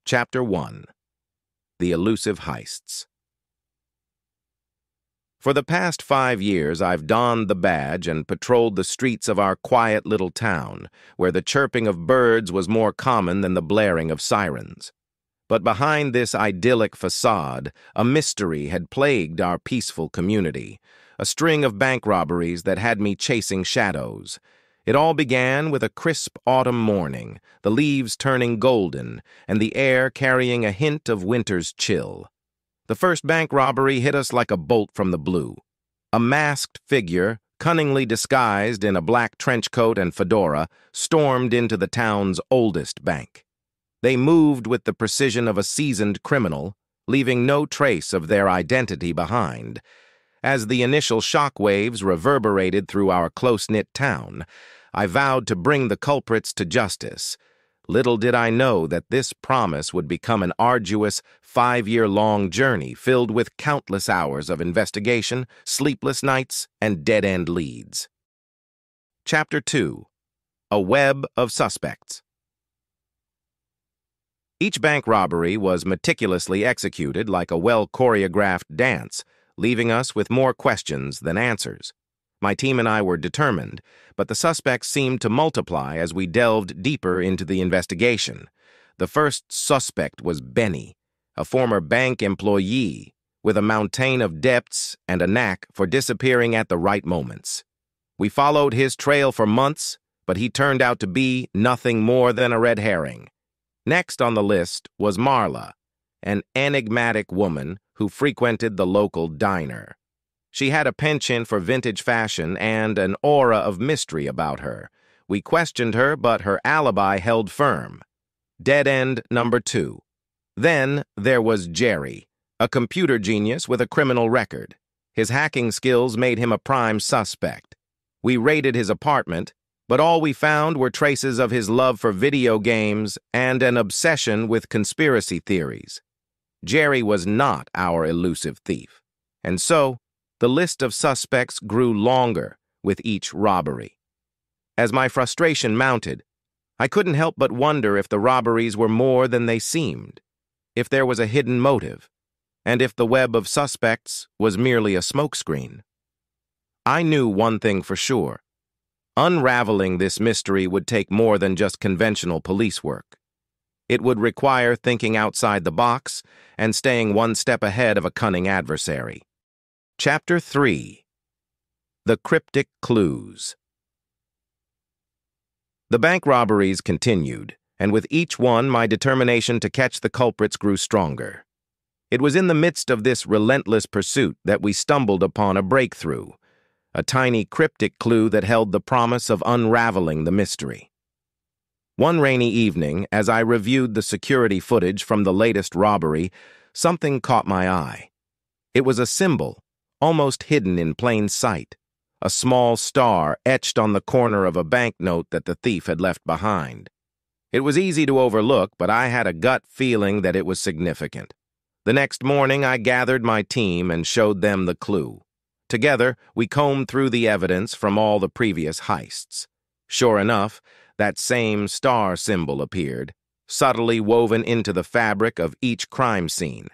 Chapter 1. The Elusive Heists. For the past 5 years, I've donned the badge and patrolled the streets of our quiet little town, where the chirping of birds was more common than the blaring of sirens. But behind this idyllic facade, a mystery had plagued our peaceful community, a string of bank robberies that had me chasing shadows. It all began with a crisp autumn morning, the leaves turning golden, and the air carrying a hint of winter's chill. The first bank robbery hit us like a bolt from the blue. A masked figure, cunningly disguised in a black trench coat and fedora, stormed into the town's oldest bank. They moved with the precision of a seasoned criminal, leaving no trace of their identity behind. As the initial shockwaves reverberated through our close-knit town, I vowed to bring the culprits to justice. Little did I know that this promise would become an arduous 5-year-long journey filled with countless hours of investigation, sleepless nights, and dead-end leads. Chapter 2. A Web of Suspects. Each bank robbery was meticulously executed like a well-choreographed dance, leaving us with more questions than answers. My team and I were determined, but the suspects seemed to multiply as we delved deeper into the investigation. The first suspect was Benny, a former bank employee with a mountain of debts and a knack for disappearing at the right moments. We followed his trail for months, but he turned out to be nothing more than a red herring. Next on the list was Marla, an enigmatic woman who frequented the local diner. She had a penchant for vintage fashion and an aura of mystery about her. We questioned her, but her alibi held firm. Dead end number 2. Then there was Jerry, a computer genius with a criminal record. His hacking skills made him a prime suspect. We raided his apartment, but all we found were traces of his love for video games and an obsession with conspiracy theories. Jerry was not our elusive thief, and so the list of suspects grew longer with each robbery. As my frustration mounted, I couldn't help but wonder if the robberies were more than they seemed, if there was a hidden motive, and if the web of suspects was merely a smokescreen. I knew one thing for sure. Unraveling this mystery would take more than just conventional police work. It would require thinking outside the box and staying one step ahead of a cunning adversary. Chapter 3. The Cryptic Clues. The bank robberies continued, and with each one my determination to catch the culprits grew stronger. It was in the midst of this relentless pursuit that we stumbled upon a breakthrough, a tiny cryptic clue that held the promise of unraveling the mystery. One rainy evening, as I reviewed the security footage from the latest robbery, something caught my eye. It was a symbol, almost hidden in plain sight, a small star etched on the corner of a banknote that the thief had left behind. It was easy to overlook, but I had a gut feeling that it was significant. The next morning, I gathered my team and showed them the clue. Together, we combed through the evidence from all the previous heists. Sure enough, that same star symbol appeared, subtly woven into the fabric of each crime scene.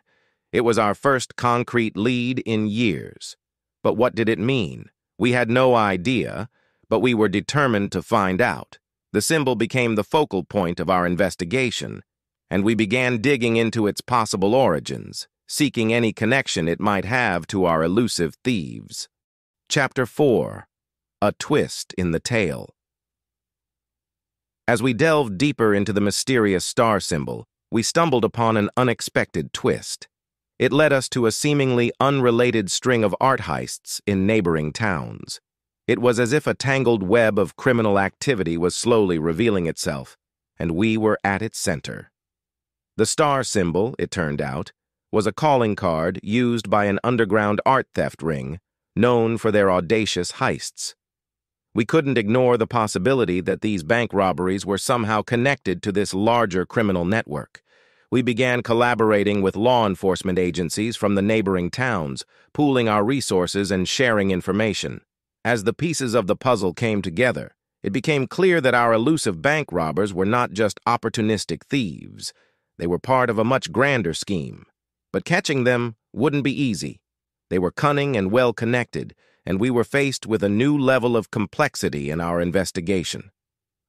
It was our first concrete lead in years. But what did it mean? We had no idea, but we were determined to find out. The symbol became the focal point of our investigation, and we began digging into its possible origins, seeking any connection it might have to our elusive thieves. Chapter 4. A Twist in the Tale. As we delved deeper into the mysterious star symbol, we stumbled upon an unexpected twist. It led us to a seemingly unrelated string of art heists in neighboring towns. It was as if a tangled web of criminal activity was slowly revealing itself, and we were at its center. The star symbol, it turned out, was a calling card used by an underground art theft ring known for their audacious heists. We couldn't ignore the possibility that these bank robberies were somehow connected to this larger criminal network. We began collaborating with law enforcement agencies from the neighboring towns, pooling our resources and sharing information. As the pieces of the puzzle came together, it became clear that our elusive bank robbers were not just opportunistic thieves. They were part of a much grander scheme. But catching them wouldn't be easy. They were cunning and well-connected, and we were faced with a new level of complexity in our investigation.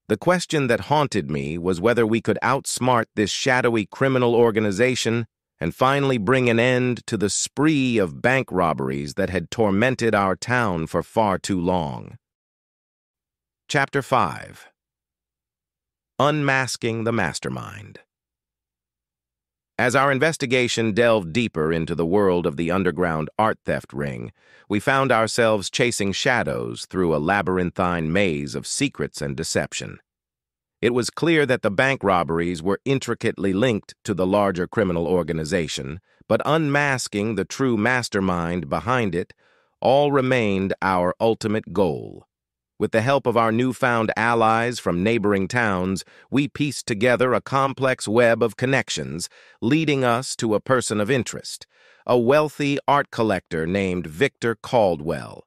The question that haunted me was whether we could outsmart this shadowy criminal organization and finally bring an end to the spree of bank robberies that had tormented our town for far too long. Chapter 5. Unmasking the Mastermind. As our investigation delved deeper into the world of the underground art theft ring, we found ourselves chasing shadows through a labyrinthine maze of secrets and deception. It was clear that the bank robberies were intricately linked to the larger criminal organization, but unmasking the true mastermind behind it all remained our ultimate goal. With the help of our newfound allies from neighboring towns, we pieced together a complex web of connections, leading us to a person of interest, a wealthy art collector named Victor Caldwell.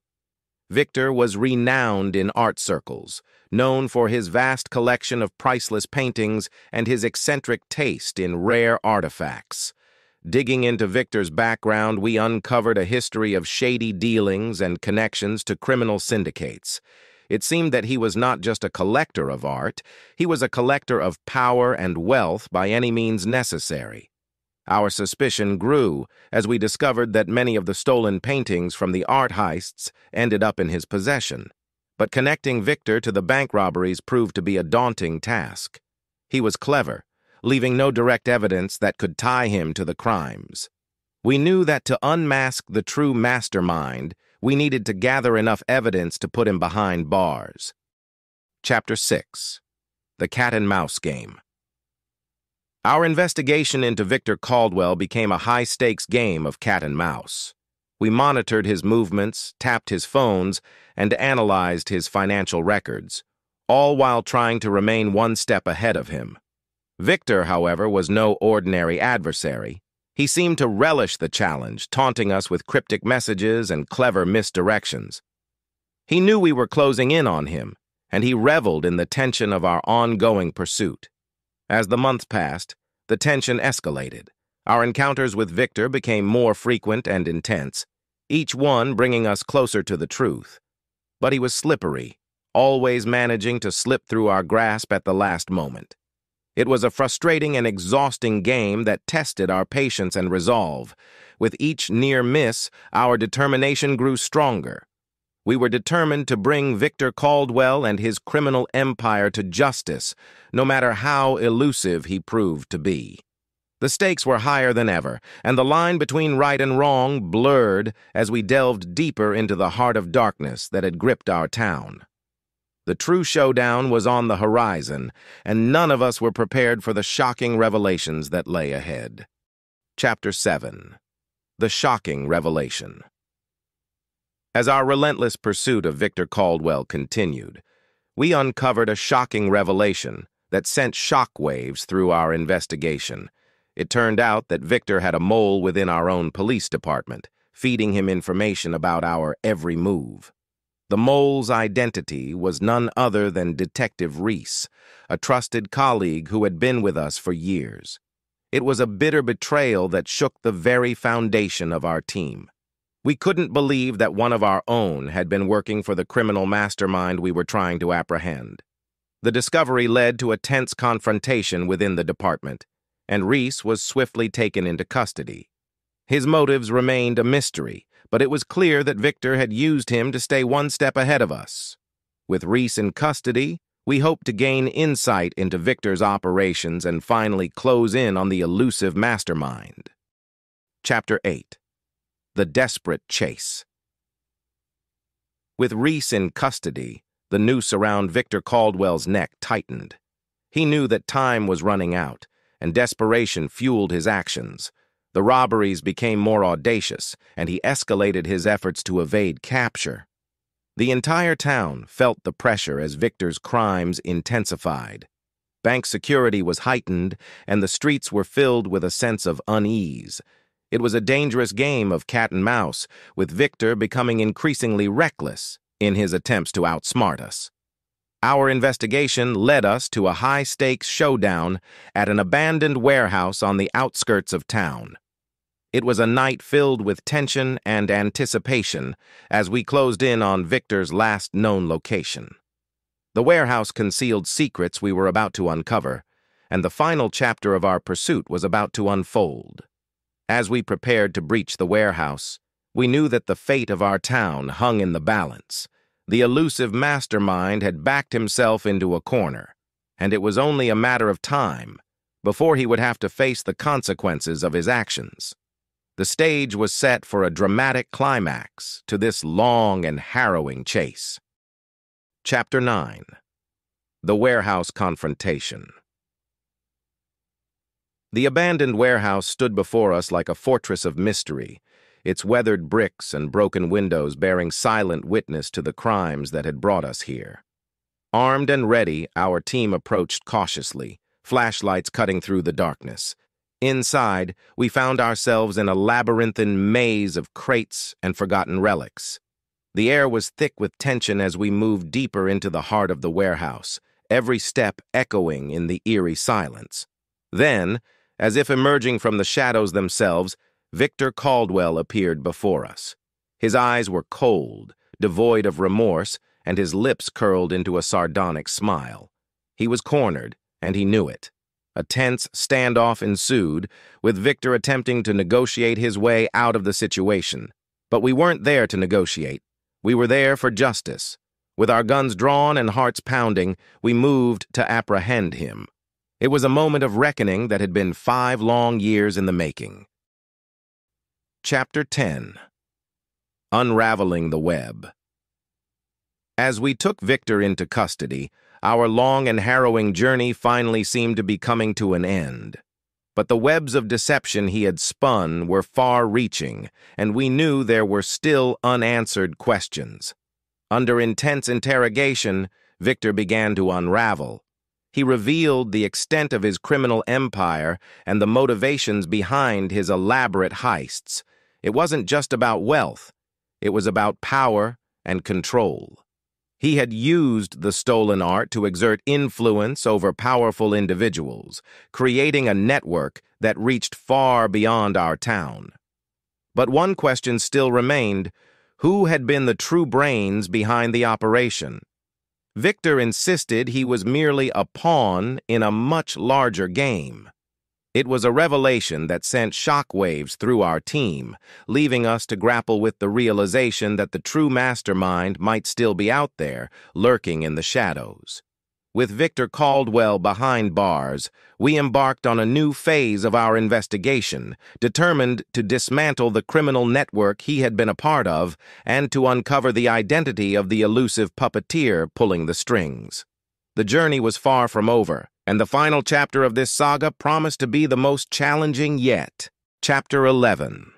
Victor was renowned in art circles, known for his vast collection of priceless paintings and his eccentric taste in rare artifacts. Digging into Victor's background, we uncovered a history of shady dealings and connections to criminal syndicates. It seemed that he was not just a collector of art, he was a collector of power and wealth by any means necessary. Our suspicion grew as we discovered that many of the stolen paintings from the art heists ended up in his possession. But connecting Victor to the bank robberies proved to be a daunting task. He was clever, leaving no direct evidence that could tie him to the crimes. We knew that to unmask the true mastermind, we needed to gather enough evidence to put him behind bars. Chapter 6. The Cat and Mouse Game. Our investigation into Victor Caldwell became a high-stakes game of cat and mouse. We monitored his movements, tapped his phones, and analyzed his financial records, all while trying to remain one step ahead of him. Victor, however, was no ordinary adversary. He seemed to relish the challenge, taunting us with cryptic messages and clever misdirections. He knew we were closing in on him, and he reveled in the tension of our ongoing pursuit. As the months passed, the tension escalated. Our encounters with Victor became more frequent and intense, each one bringing us closer to the truth. But he was slippery, always managing to slip through our grasp at the last moment. It was a frustrating and exhausting game that tested our patience and resolve. With each near miss, our determination grew stronger. We were determined to bring Victor Caldwell and his criminal empire to justice, no matter how elusive he proved to be. The stakes were higher than ever, and the line between right and wrong blurred as we delved deeper into the heart of darkness that had gripped our town. The true showdown was on the horizon, and none of us were prepared for the shocking revelations that lay ahead. Chapter 7. The Shocking Revelation. As our relentless pursuit of Victor Caldwell continued, we uncovered a shocking revelation that sent shockwaves through our investigation. It turned out that Victor had a mole within our own police department, feeding him information about our every move. The mole's identity was none other than Detective Reese, a trusted colleague who had been with us for years. It was a bitter betrayal that shook the very foundation of our team. We couldn't believe that one of our own had been working for the criminal mastermind we were trying to apprehend. The discovery led to a tense confrontation within the department, and Reese was swiftly taken into custody. His motives remained a mystery, but it was clear that Victor had used him to stay one step ahead of us. With Reese in custody, we hoped to gain insight into Victor's operations and finally close in on the elusive mastermind. Chapter 8. The Desperate Chase. With Reese in custody, the noose around Victor Caldwell's neck tightened. He knew that time was running out, and desperation fueled his actions. The robberies became more audacious, and he escalated his efforts to evade capture. The entire town felt the pressure as Victor's crimes intensified. Bank security was heightened, and the streets were filled with a sense of unease. It was a dangerous game of cat and mouse, with Victor becoming increasingly reckless in his attempts to outsmart us. Our investigation led us to a high-stakes showdown at an abandoned warehouse on the outskirts of town. It was a night filled with tension and anticipation as we closed in on Victor's last known location. The warehouse concealed secrets we were about to uncover, and the final chapter of our pursuit was about to unfold. As we prepared to breach the warehouse, we knew that the fate of our town hung in the balance. The elusive mastermind had backed himself into a corner, and it was only a matter of time before he would have to face the consequences of his actions. The stage was set for a dramatic climax to this long and harrowing chase. Chapter 9. The Warehouse Confrontation. The abandoned warehouse stood before us like a fortress of mystery, its weathered bricks and broken windows bearing silent witness to the crimes that had brought us here. Armed and ready, our team approached cautiously, flashlights cutting through the darkness. Inside, we found ourselves in a labyrinthine maze of crates and forgotten relics. The air was thick with tension as we moved deeper into the heart of the warehouse, every step echoing in the eerie silence. Then, as if emerging from the shadows themselves, Victor Caldwell appeared before us. His eyes were cold, devoid of remorse, and his lips curled into a sardonic smile. He was cornered, and he knew it. A tense standoff ensued, with Victor attempting to negotiate his way out of the situation. But we weren't there to negotiate. We were there for justice. With our guns drawn and hearts pounding, we moved to apprehend him. It was a moment of reckoning that had been 5 long years in the making. Chapter 10. Unraveling the Web. As we took Victor into custody, our long and harrowing journey finally seemed to be coming to an end. But the webs of deception he had spun were far-reaching, and we knew there were still unanswered questions. Under intense interrogation, Victor began to unravel. He revealed the extent of his criminal empire and the motivations behind his elaborate heists. It wasn't just about wealth. It was about power and control. He had used the stolen art to exert influence over powerful individuals, creating a network that reached far beyond our town. But one question still remained: who had been the true brains behind the operation? Victor insisted he was merely a pawn in a much larger game. It was a revelation that sent shockwaves through our team, leaving us to grapple with the realization that the true mastermind might still be out there, lurking in the shadows. With Victor Caldwell behind bars, we embarked on a new phase of our investigation, determined to dismantle the criminal network he had been a part of and to uncover the identity of the elusive puppeteer pulling the strings. The journey was far from over, and the final chapter of this saga promised to be the most challenging yet. Chapter 11.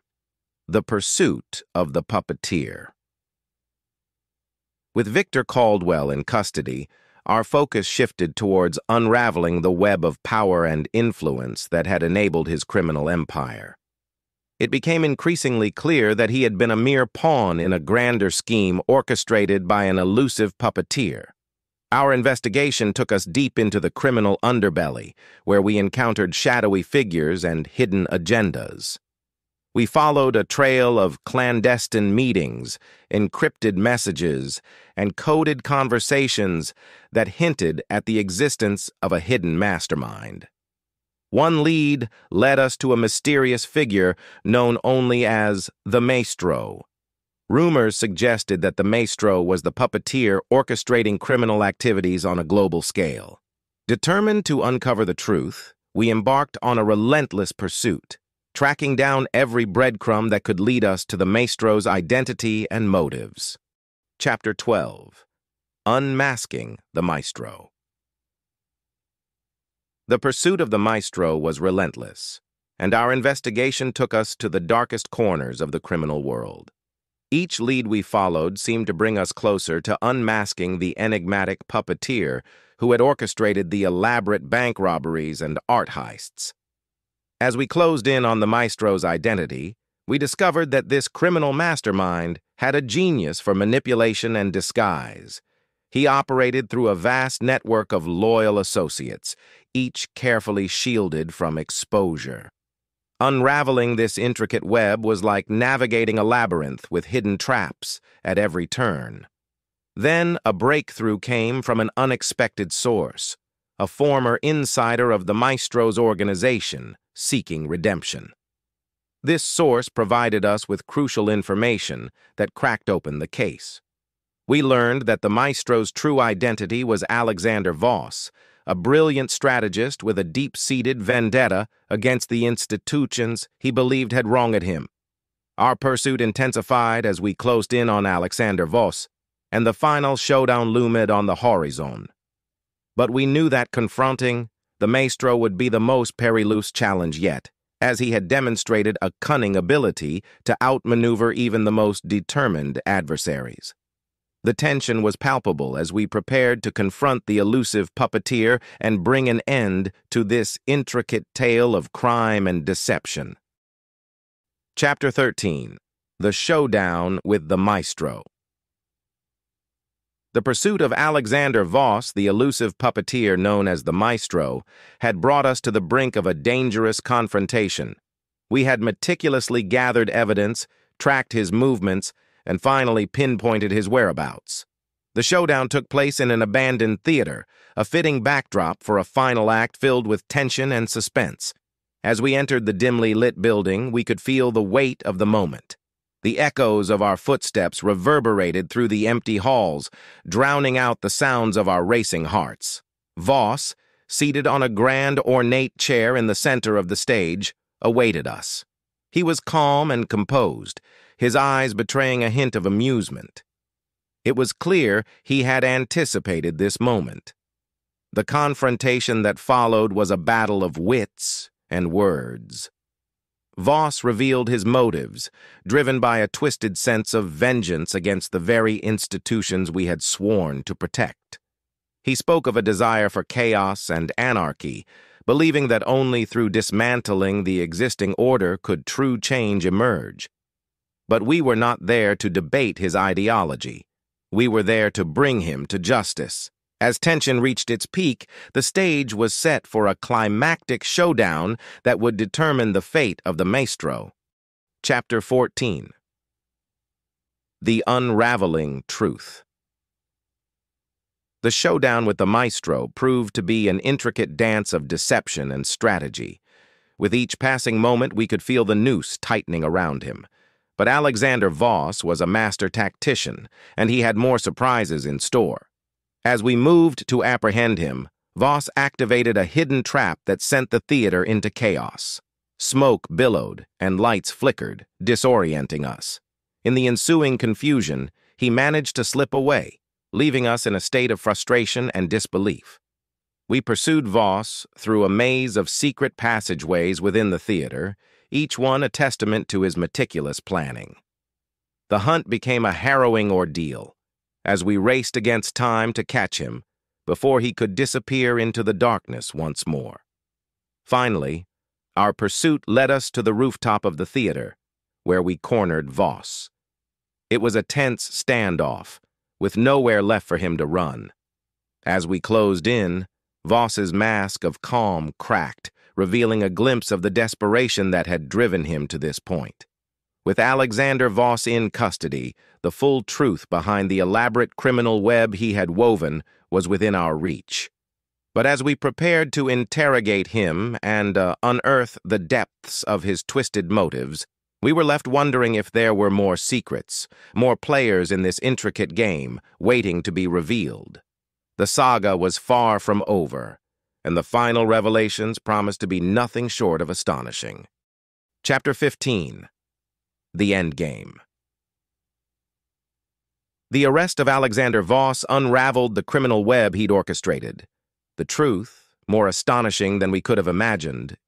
The Pursuit of the Puppeteer. With Victor Caldwell in custody, our focus shifted towards unraveling the web of power and influence that had enabled his criminal empire. It became increasingly clear that he had been a mere pawn in a grander scheme orchestrated by an elusive puppeteer. Our investigation took us deep into the criminal underbelly, where we encountered shadowy figures and hidden agendas. We followed a trail of clandestine meetings, encrypted messages, and coded conversations that hinted at the existence of a hidden mastermind. One lead led us to a mysterious figure known only as the Maestro. Rumors suggested that the Maestro was the puppeteer orchestrating criminal activities on a global scale. Determined to uncover the truth, we embarked on a relentless pursuit, tracking down every breadcrumb that could lead us to the Maestro's identity and motives. Chapter 12. Unmasking the Maestro. The pursuit of the Maestro was relentless, and our investigation took us to the darkest corners of the criminal world. Each lead we followed seemed to bring us closer to unmasking the enigmatic puppeteer who had orchestrated the elaborate bank robberies and art heists. As we closed in on the Maestro's identity, we discovered that this criminal mastermind had a genius for manipulation and disguise. He operated through a vast network of loyal associates, each carefully shielded from exposure. Unraveling this intricate web was like navigating a labyrinth with hidden traps at every turn. Then a breakthrough came from an unexpected source, a former insider of the Maestro's organization seeking redemption. This source provided us with crucial information that cracked open the case. We learned that the Maestro's true identity was Alexander Voss, a brilliant strategist with a deep-seated vendetta against the institutions he believed had wronged him. Our pursuit intensified as we closed in on Alexander Voss, and the final showdown loomed on the horizon. But we knew that confronting the Maestro would be the most perilous challenge yet, as he had demonstrated a cunning ability to outmaneuver even the most determined adversaries. The tension was palpable as we prepared to confront the elusive puppeteer and bring an end to this intricate tale of crime and deception. Chapter 13. The Showdown with the Maestro. The pursuit of Alexander Voss, the elusive puppeteer known as the Maestro, had brought us to the brink of a dangerous confrontation. We had meticulously gathered evidence, tracked his movements, and finally pinpointed his whereabouts. The showdown took place in an abandoned theater, a fitting backdrop for a final act filled with tension and suspense. As we entered the dimly lit building, we could feel the weight of the moment. The echoes of our footsteps reverberated through the empty halls, drowning out the sounds of our racing hearts. Voss, seated on a grand, ornate chair in the center of the stage, awaited us. He was calm and composed, his eyes betraying a hint of amusement. It was clear he had anticipated this moment. The confrontation that followed was a battle of wits and words. Voss revealed his motives, driven by a twisted sense of vengeance against the very institutions we had sworn to protect. He spoke of a desire for chaos and anarchy, believing that only through dismantling the existing order could true change emerge. But we were not there to debate his ideology. We were there to bring him to justice. As tension reached its peak, the stage was set for a climactic showdown that would determine the fate of the Maestro. Chapter 14. The Unraveling Truth. The showdown with the Maestro proved to be an intricate dance of deception and strategy. With each passing moment, we could feel the noose tightening around him. But Alexander Voss was a master tactician, and he had more surprises in store. As we moved to apprehend him, Voss activated a hidden trap that sent the theater into chaos. Smoke billowed and lights flickered, disorienting us. In the ensuing confusion, he managed to slip away, leaving us in a state of frustration and disbelief. We pursued Voss through a maze of secret passageways within the theater, each one a testament to his meticulous planning. The hunt became a harrowing ordeal, as we raced against time to catch him before he could disappear into the darkness once more. Finally, our pursuit led us to the rooftop of the theater, where we cornered Voss. It was a tense standoff, with nowhere left for him to run. As we closed in, Voss's mask of calm cracked, revealing a glimpse of the desperation that had driven him to this point. With Alexander Voss in custody, the full truth behind the elaborate criminal web he had woven was within our reach. But as we prepared to interrogate him and unearth the depths of his twisted motives, we were left wondering if there were more secrets, more players in this intricate game waiting to be revealed. The saga was far from over, and the final revelations promised to be nothing short of astonishing. Chapter 15. The Endgame. The arrest of Alexander Voss unraveled the criminal web he'd orchestrated. The truth, more astonishing than we could have imagined,